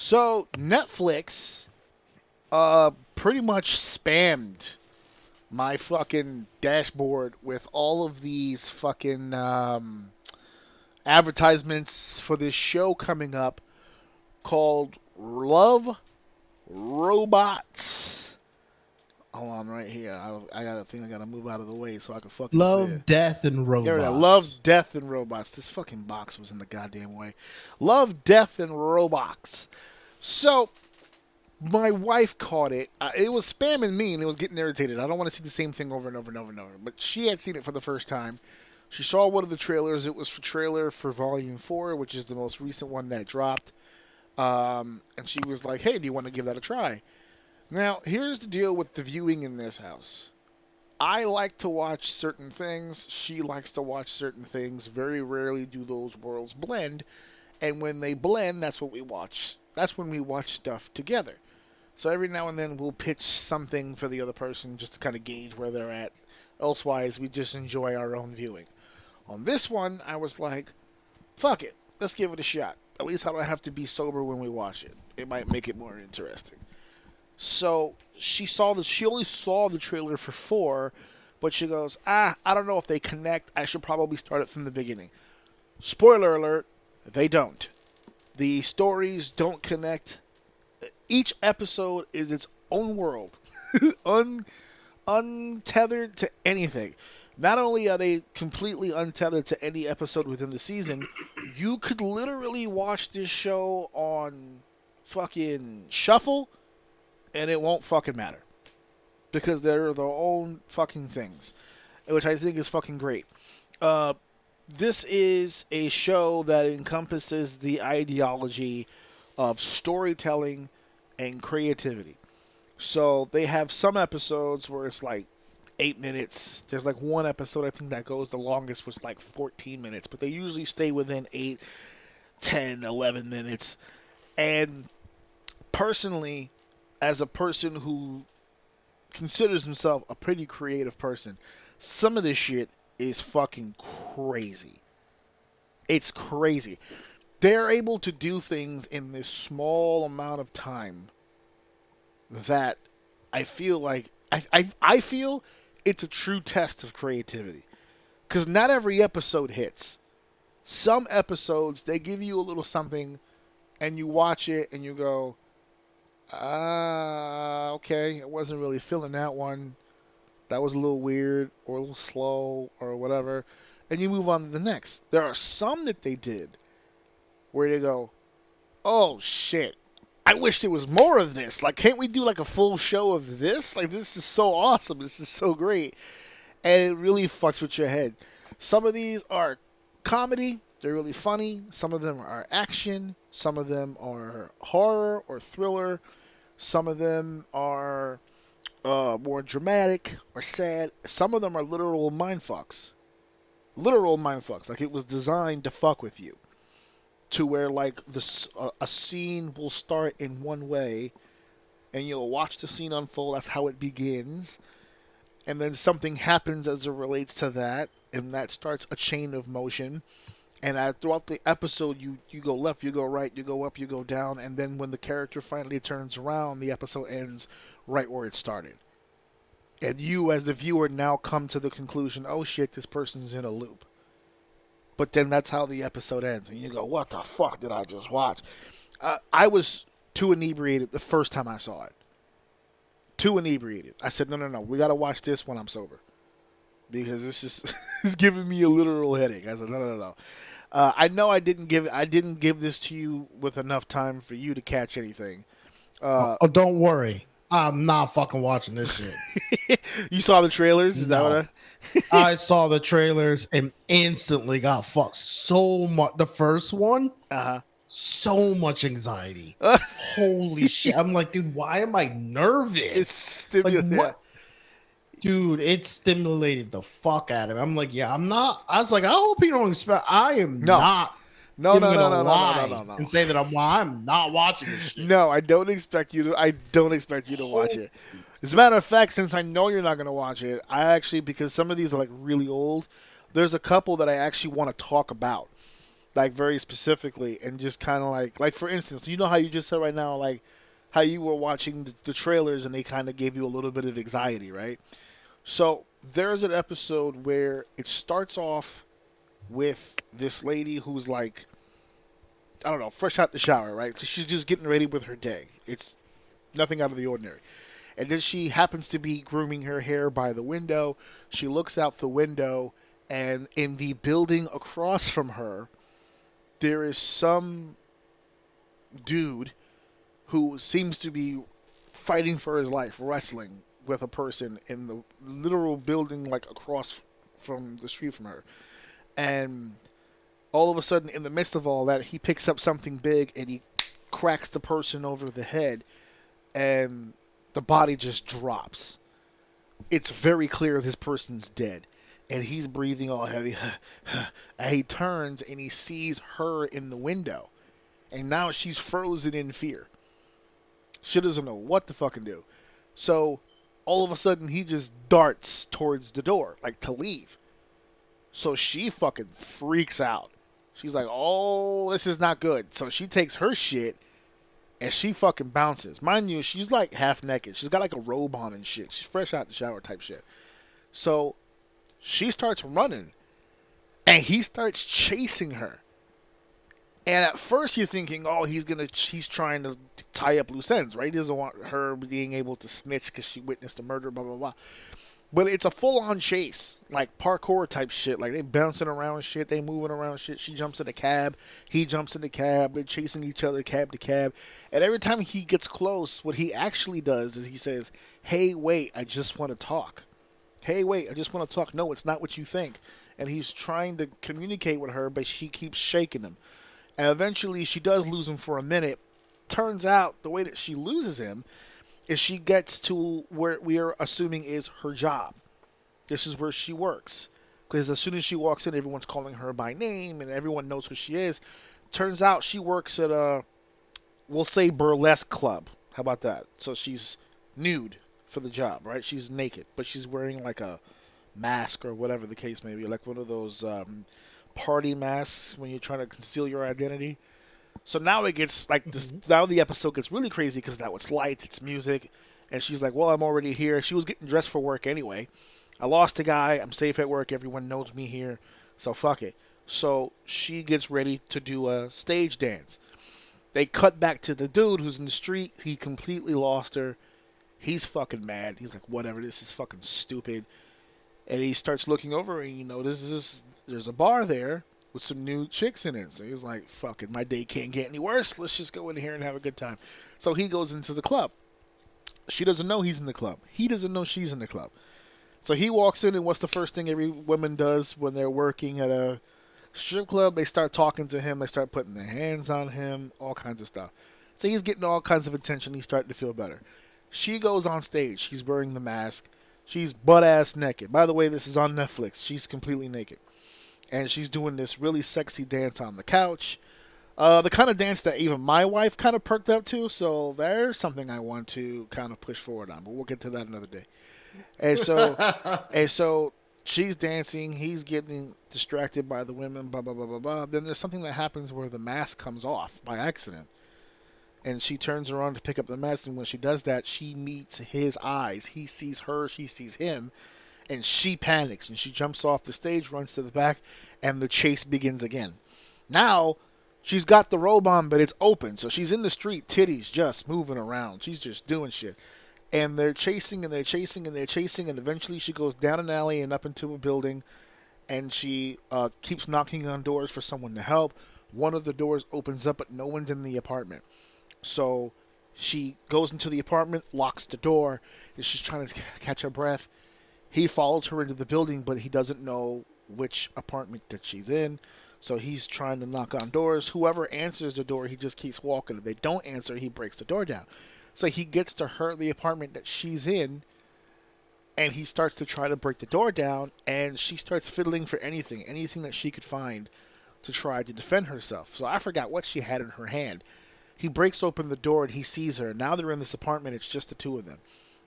So Netflix pretty much spammed my fucking dashboard with all of these fucking advertisements for this show coming up called Love Robots. Hold on, right here. I gotta move out of the way so I can fucking see it. Love, Death, and Robots. Love, Death, and Robots. This fucking box was in the goddamn way. Love, Death, and Robots. So, my wife caught it. It was spamming me, and it was getting irritated. I don't want to see the same thing over and over and over and over. But she had seen it for the first time. She saw one of the trailers. It was for trailer for Volume 4, which is the most recent one that dropped. And she was like, hey, do you want to give that a try? Now, here's the deal with the viewing in this house. I like to watch certain things. She likes to watch certain things. Very rarely do those worlds blend. And when they blend, that's what we watch. That's when we watch stuff together. So every now and then we'll pitch something for the other person just to kind of gauge where they're at. Elsewise, we just enjoy our own viewing. On this one, I was like, fuck it. Let's give it a shot. At least I don't have to be sober when we watch it. It might make it more interesting. So she only saw the trailer for 4, but she goes, I don't know if they connect. I should probably start it from the beginning. Spoiler alert, they don't. The stories don't connect. Each episode is its own world, untethered to anything. Not only are they completely untethered to any episode within the season, you could literally watch this show on fucking shuffle, and it won't fucking matter. Because they're their own fucking things. Which I think is fucking great. This is a show that encompasses the ideology of storytelling and creativity. So they have some episodes where it's like 8 minutes. There's like one episode I think that goes the longest was like 14 minutes. But they usually stay within 8, 10, 11 minutes. And personally, as a person who considers himself a pretty creative person, some of this shit is fucking crazy. It's crazy. They're able to do things in this small amount of time that I feel like I feel it's a true test of creativity. Because not every episode hits. Some episodes, they give you a little something and you watch it and you go, okay, I wasn't really feeling that one. That was a little weird or a little slow or whatever. And you move on to the next. There are some that they did where they go, oh shit, I wish there was more of this. Like, can't we do like a full show of this? Like, this is so awesome. This is so great. And it really fucks with your head. Some of these are comedy. They're really funny. Some of them are action. Some of them are horror or thriller. Some of them are more dramatic or sad. Some of them are literal mindfucks. Literal mindfucks. Like, it was designed to fuck with you. To where, like, a scene will start in one way, and you'll watch the scene unfold. That's how it begins. And then something happens as it relates to that, and that starts a chain of motion. And throughout the episode, you go left, you go right, you go up, you go down, and then when the character finally turns around, the episode ends right where it started. And you, as the viewer, now come to the conclusion, oh shit, this person's in a loop. But then that's how the episode ends. And you go, what the fuck did I just watch? I was too inebriated the first time I saw it. Too inebriated. I said, no. We got to watch this when I'm sober. Because this is it's giving me a literal headache. I said, no. I know I didn't give this to you with enough time for you to catch anything. Don't worry. I'm not fucking watching this shit. You saw the trailers? Is that what I saw the trailers and instantly got fucked so much. The first one, so much anxiety. Holy shit. I'm like, dude, why am I nervous? It's stimulating. Like, dude, it stimulated the fuck out of me. I'm like, yeah, I'm not. I was like, I hope you don't expect. I am not. No. And say that I'm not watching this shit. No, I don't expect you to watch it. As a matter of fact, since I know you're not going to watch it, I actually, because some of these are like really old, there's a couple that I actually want to talk about. like very specifically, and just kind of like for instance, you know how you just said right now, like how you were watching the trailers and they kind of gave you a little bit of anxiety, right? So there's an episode where it starts off with this lady who's like, I don't know, fresh out the shower, right? So she's just getting ready with her day. It's nothing out of the ordinary. And then she happens to be grooming her hair by the window. She looks out the window, and in the building across from her, there is some dude who seems to be fighting for his life, wrestling with a person in the literal building, like across from the street from her. And all of a sudden, in the midst of all that, he picks up something big and he cracks the person over the head, and the body just drops. It's very clear this person's dead, and he's breathing all heavy. And he turns and he sees her in the window, and now she's frozen in fear. She doesn't know what to fucking do. So all of a sudden, he just darts towards the door, like to leave. So she fucking freaks out. She's like, oh, this is not good. So she takes her shit and she fucking bounces. Mind you, she's like half naked. She's got like a robe on and shit. She's fresh out the shower type shit. So she starts running and he starts chasing her. And at first you're thinking, oh, he's trying to tie up loose ends, right? He doesn't want her being able to snitch because she witnessed a murder, blah, blah, blah. But it's a full-on chase, like parkour type shit. Like, they bouncing around shit, they moving around shit. She jumps in the cab, he jumps in the cab, they're chasing each other cab to cab. And every time he gets close, what he actually does is he says, hey, wait, I just want to talk. Hey, wait, I just want to talk. No, it's not what you think. And he's trying to communicate with her, but she keeps shaking him. And eventually she does lose him for a minute. Turns out the way that she loses him is she gets to where we are assuming is her job. This is where she works. Because as soon as she walks in, everyone's calling her by name and everyone knows who she is. Turns out she works at a, we'll say, burlesque club. How about that? So she's nude for the job, right? She's naked, but she's wearing like a mask or whatever the case may be. Like one of those party masks when you're trying to conceal your identity. So now it gets like this. Now the episode gets really crazy because now it's lights, it's music, and she's like, "Well, I'm already here." She was getting dressed for work anyway. I lost a guy. I'm safe at work. Everyone knows me here, so fuck it. So she gets ready to do a stage dance. They cut back to the dude who's in the street. He completely lost her. He's fucking mad. He's like, "Whatever. This is fucking stupid." And he starts looking over, and you know, there's a bar there with some new chicks in it. So he's like, fuck it, my day can't get any worse. Let's just go in here and have a good time. So he goes into the club. She doesn't know he's in the club. He doesn't know she's in the club. So he walks in, and what's the first thing every woman does when they're working at a strip club? They start talking to him. They start putting their hands on him, all kinds of stuff. So he's getting all kinds of attention. He's starting to feel better. She goes on stage. She's wearing the mask. She's butt-ass naked. By the way, this is on Netflix. She's completely naked. And she's doing this really sexy dance on the couch. The kind of dance that even my wife kind of perked up to. So there's something I want to kind of push forward on. But we'll get to that another day. And so she's dancing. He's getting distracted by the women, blah, blah, blah, blah, blah. Then there's something that happens where the mask comes off by accident. And she turns around to pick up the mask. And when she does that, she meets his eyes. He sees her. She sees him. And she panics, and she jumps off the stage, runs to the back, and the chase begins again. Now, she's got the robe on, but it's open, so she's in the street, titties just moving around. She's just doing shit. And they're chasing, and they're chasing, and they're chasing, and eventually she goes down an alley and up into a building, and she keeps knocking on doors for someone to help. One of the doors opens up, but no one's in the apartment. So she goes into the apartment, locks the door, and she's trying to catch her breath. He follows her into the building, but he doesn't know which apartment that she's in. So he's trying to knock on doors. Whoever answers the door, he just keeps walking. If they don't answer, he breaks the door down. So he gets to her, the apartment that she's in, and he starts to try to break the door down, and she starts fiddling for anything that she could find to try to defend herself. So I forgot what she had in her hand. He breaks open the door, and he sees her. Now they're in this apartment. It's just the two of them.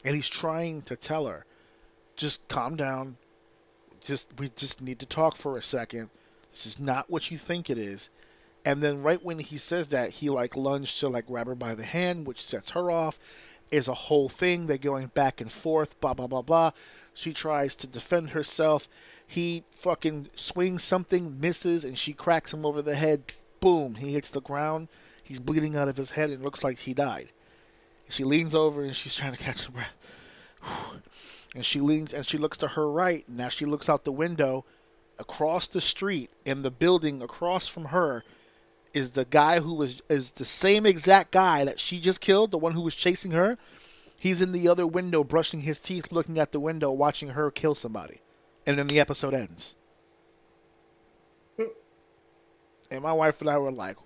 And he's trying to tell her, just calm down. We just need to talk for a second. This is not what you think it is. And then right when he says that, he like lunged to like grab her by the hand, which sets her off. Is a whole thing. They're going back and forth, blah, blah, blah, blah. She tries to defend herself. He fucking swings something, misses, and she cracks him over the head. Boom. He hits the ground. He's bleeding out of his head and it looks like he died. She leans over and she's trying to catch her breath. And she leans and she looks to her right. And now she looks out the window across the street in the building across from her is the guy who is the same exact guy that she just killed, the one who was chasing her. He's in the other window brushing his teeth, looking at the window, watching her kill somebody. And then the episode ends. And my wife and I were like,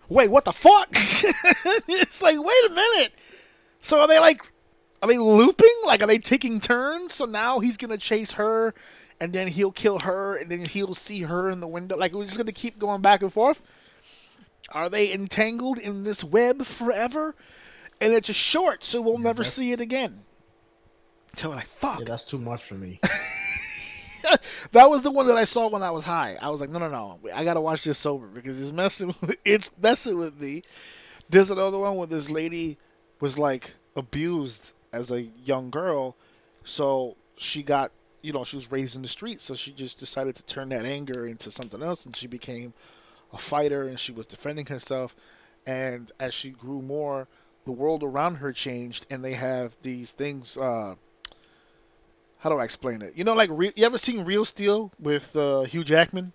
wait, what the fuck? It's like, wait a minute. So are they looping? Like, are they taking turns? So now he's going to chase her, and then he'll kill her, and then he'll see her in the window. Like, we're just going to keep going back and forth? Are they entangled in this web forever? And it's a short, so we'll never see it again. So we're like, fuck. Yeah, that's too much for me. That was the one that I saw when I was high. I was like, no. I got to watch this sober because it's messing with me. There's another one where this lady was like abused as a young girl. So she got, she was raised in the streets. So she just decided to turn that anger into something else. And she became a fighter and she was defending herself. And as she grew more, the world around her changed. And they have these things, how do I explain it? You ever seen Real Steel with Hugh Jackman?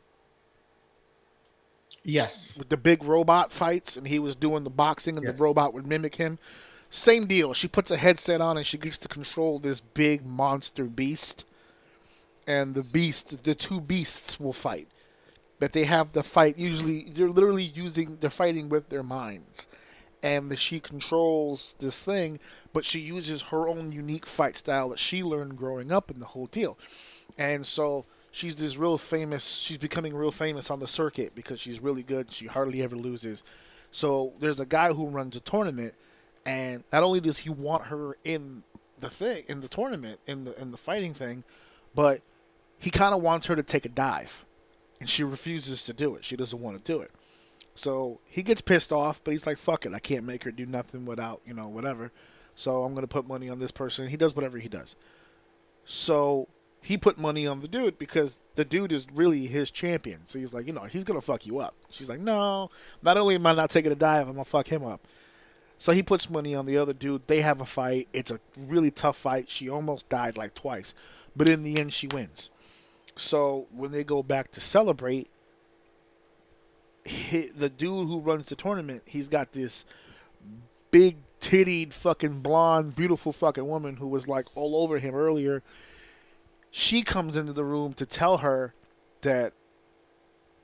Yes. With the big robot fights, and he was doing the boxing, and the robot would mimic him. Same deal. She puts a headset on, and she gets to control this big monster beast. And the two beasts will fight. But they have the fight, usually, they're fighting with their minds. And she controls this thing, but she uses her own unique fight style that she learned growing up in the whole deal. And so she's becoming real famous on the circuit because she's really good. She hardly ever loses. So there's a guy who runs a tournament, and not only does he want her in the tournament, in the fighting thing, but he kind of wants her to take a dive. And she refuses to do it. She doesn't want to do it. So he gets pissed off, but he's like, fuck it. I can't make her do nothing without, whatever. So I'm going to put money on this person. He does whatever he does. So he put money on the dude because the dude is really his champion. So he's like, he's going to fuck you up. She's like, no, not only am I not taking a dive, I'm going to fuck him up. So he puts money on the other dude. They have a fight. It's a really tough fight. She almost died like twice. But in the end, she wins. So when they go back to celebrate, the dude who runs the tournament, he's got this big tittied fucking blonde beautiful fucking woman who was like all over him earlier. She comes into the room to tell her that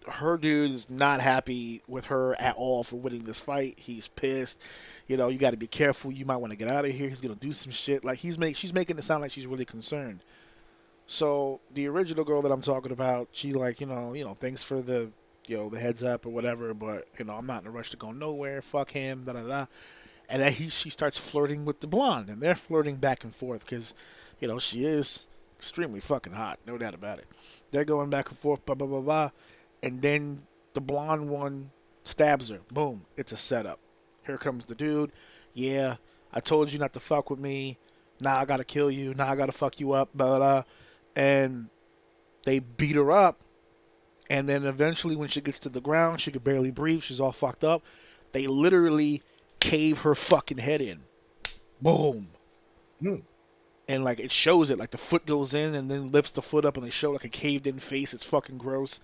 her dude is not happy with her at all for winning this fight. He's pissed. You got to be careful. You might want to get out of here. He's going to do some shit. Like she's making it sound like she's really concerned. So the original girl that I'm talking about, she like, thanks for the the heads up or whatever, but I'm not in a rush to go nowhere. Fuck him, da da da. And then she starts flirting with the blonde, and they're flirting back and forth because she is extremely fucking hot, no doubt about it. They're going back and forth, blah blah blah blah, and then the blonde one stabs her. Boom, it's a setup. Here comes the dude. Yeah, I told you not to fuck with me. Now I gotta kill you. Now I gotta fuck you up, blah blah blah. And they beat her up. And then eventually when she gets to the ground, she could barely breathe. She's all fucked up. They literally cave her fucking head in. Boom. And like it shows it. Like the foot goes in and then lifts the foot up and they show like a caved in face. It's fucking gross.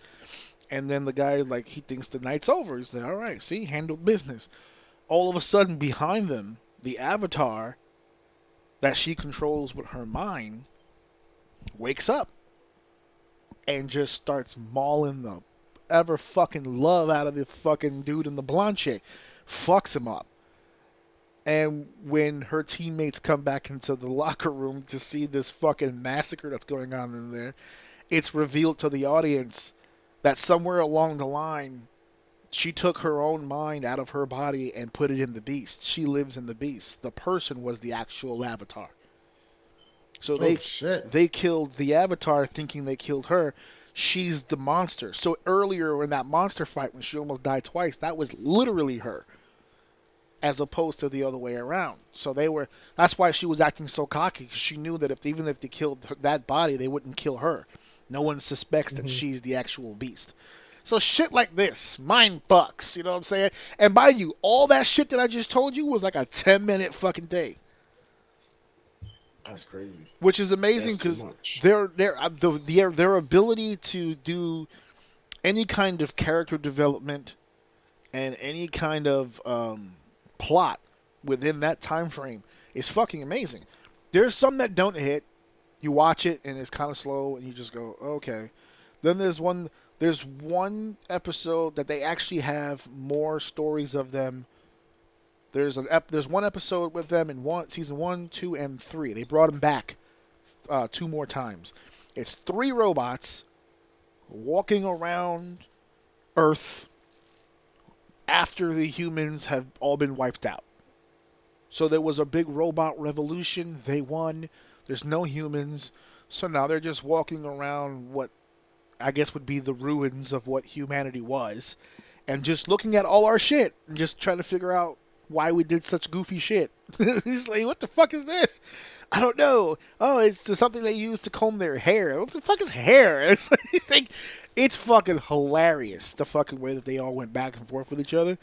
And then the guy, like, he thinks the night's over. He's like, all right, see, handled business. All of a sudden behind them, the avatar that she controls with her mind wakes up. And just starts mauling the ever fucking love out of the fucking dude and the blonde chick. Fucks him up. And when her teammates come back into the locker room to see this fucking massacre that's going on in there, it's revealed to the audience that somewhere along the line, she took her own mind out of her body and put it in the beast. She lives in the beast. The person was the actual avatar. So shit. they killed the Avatar thinking they killed her. She's the monster. So earlier in that monster fight when she almost died twice, that was literally her, as opposed to the other way around. So that's why she was acting so cocky, because she knew that even if they killed that body, they wouldn't kill her. No one suspects that she's the actual beast. So shit like this, mind fucks, you know what I'm saying? And by you, all that shit that I just told you was like a 10-minute fucking day. That's crazy. Which is amazing because their ability to do any kind of character development and any kind of plot within that time frame is fucking amazing. There's some that don't hit. You watch it and it's kind of slow and you just go, okay. Then there's one episode that they actually have more stories of them. There's one episode with them in season 1, 2, and 3. They brought them back 2 more times. It's 3 robots walking around Earth after the humans have all been wiped out. So there was a big robot revolution. They won. There's no humans. So now they're just walking around what I guess would be the ruins of what humanity was, and just looking at all our shit and just trying to figure out why we did such goofy shit. He's like, what the fuck is this? I don't know. Oh, it's something they use to comb their hair. What the fuck is hair? It's fucking hilarious, the fucking way that they all went back and forth with each other.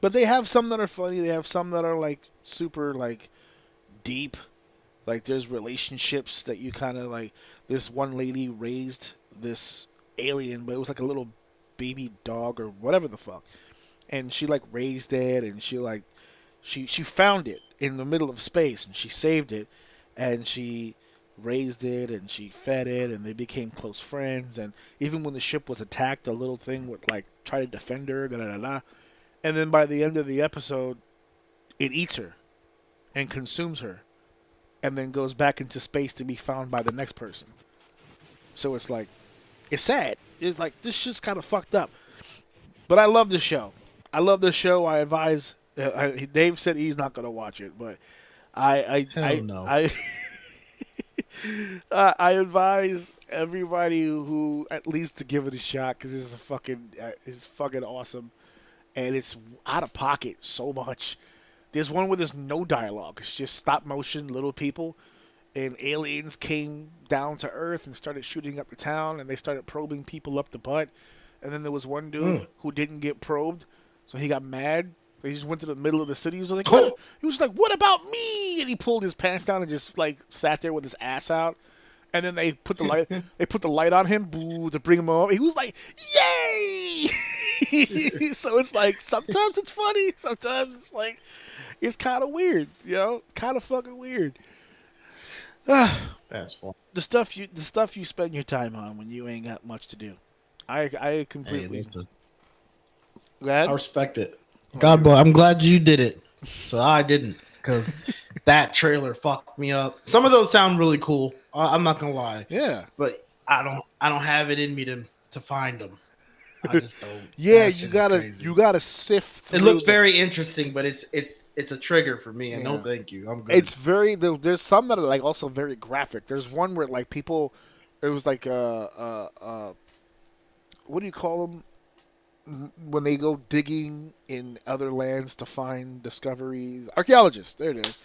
But they have some that are funny. They have some that are like super like deep. Like there's relationships that you kind of like. This one lady raised this alien, but it was like a little baby dog or whatever the fuck. And she like raised it, and she found it in the middle of space, and she saved it, and she raised it, and she fed it, and they became close friends. And even when the ship was attacked, the little thing would like try to defend her, and then by the end of the episode, it eats her and consumes her, and then goes back into space to be found by the next person. So it's like, it's sad. It's like, this shit's kind of fucked up. But I love this show. I advise. Dave said he's not gonna watch it, but I advise everybody who at least to give it a shot, because it's fucking awesome, and it's out of pocket so much. There's one where there's no dialogue. It's just stop motion little people, and aliens came down to Earth and started shooting up the town, and they started probing people up the butt. And then there was one dude who didn't get probed, so he got mad. They just went to the middle of the city. He was like, "What about me?" And he pulled his pants down and just like sat there with his ass out. And then they put the light. They put the light on him, boo, to bring him up. He was like, "Yay!" So it's like sometimes it's funny, sometimes it's like it's kind of weird. You know, it's kind of fucking weird. That's fun. The stuff you spend your time on when you ain't got much to do. I completely. I respect it. God, but I'm glad you did it. So I didn't, because that trailer fucked me up. Some of those sound really cool. I'm not gonna lie. Yeah, but I don't have it in me to find them. I just don't. Yeah, you gotta sift through. It looked very interesting, but it's a trigger for me. And no, thank you. I'm good. It's very. There's some that are like also very graphic. There's one where like people, it was like what do you call them when they go digging in other lands to find discoveries? Archaeologists. There it is.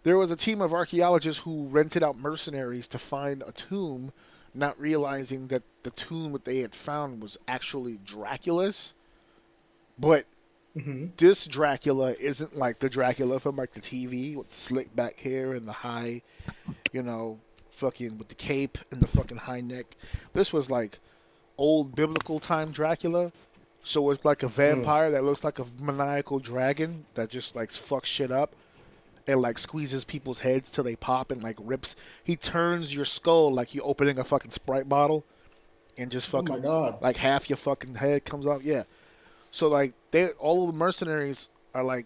There was a team of archaeologists who rented out mercenaries to find a tomb, not realizing that the tomb that they had found was actually Dracula's. But this Dracula isn't like the Dracula from like the TV with the slick back hair and the high, fucking with the cape and the fucking high neck. This was like old biblical time Dracula. So it's like a vampire that looks like a maniacal dragon that just like fucks shit up and like squeezes people's heads till they pop and like rips. He turns your skull like you opening a fucking Sprite bottle and just fucking like half your fucking head comes off. Yeah. So like all of the mercenaries are like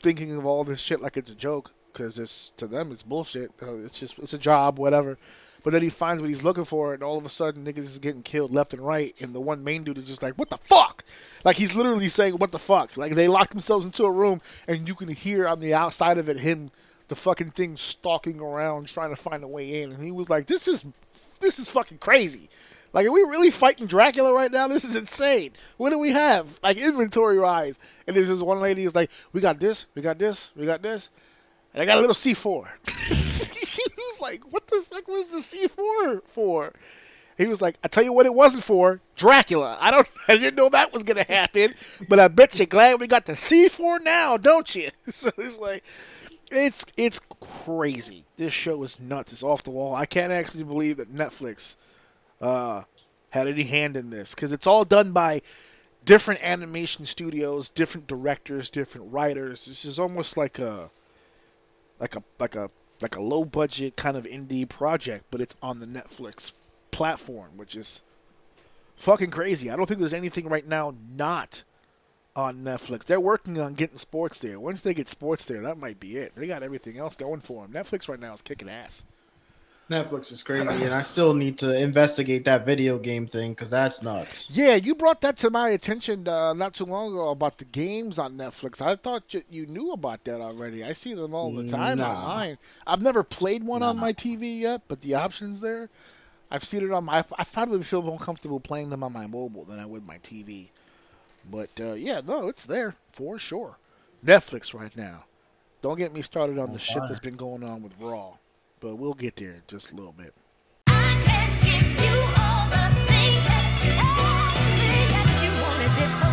thinking of all this shit like it's a joke, because to them it's bullshit. It's a job, whatever. But then he finds what he's looking for, and all of a sudden, niggas is getting killed left and right, and the one main dude is just like, what the fuck? Like, he's literally saying, what the fuck? Like, they lock themselves into a room, and you can hear on the outside of it him the fucking thing stalking around trying to find a way in, and he was like, "This is fucking crazy. Like, are we really fighting Dracula right now? This is insane. What do we have? Like, inventory-wise." And there's this one lady who's like, "We got this, we got this, we got this. And I got a little C4. He was like, "What the fuck was the C4 for?" He was like, "I tell you what it wasn't for, Dracula. I didn't know that was going to happen, but I bet you're glad we got the C4 now, don't you?" So it's like, it's crazy. This show is nuts. It's off the wall. I can't actually believe that Netflix had any hand in this, because it's all done by different animation studios, different directors, different writers. This is almost like a low budget kind of indie project, but it's on the Netflix platform, which is fucking crazy. I don't think there's anything right now not on Netflix. They're working on getting sports there. Once they get sports there, that might be it. They got everything else going for them. Netflix right now is kicking ass. Netflix is crazy, and I still need to investigate that video game thing because that's nuts. Yeah, you brought that to my attention not too long ago about the games on Netflix. I thought you knew about that already. I see them all the time online. I've never played one on my TV yet, but the option's there. I've seen it on my... I thought it would feel more comfortable playing them on my mobile than I would my TV. But, yeah, no, it's there for sure. Netflix right now. Don't get me started on the shit that's been going on with Raw. But we'll get there in just a little bit. I can give you all the things that you wanted before.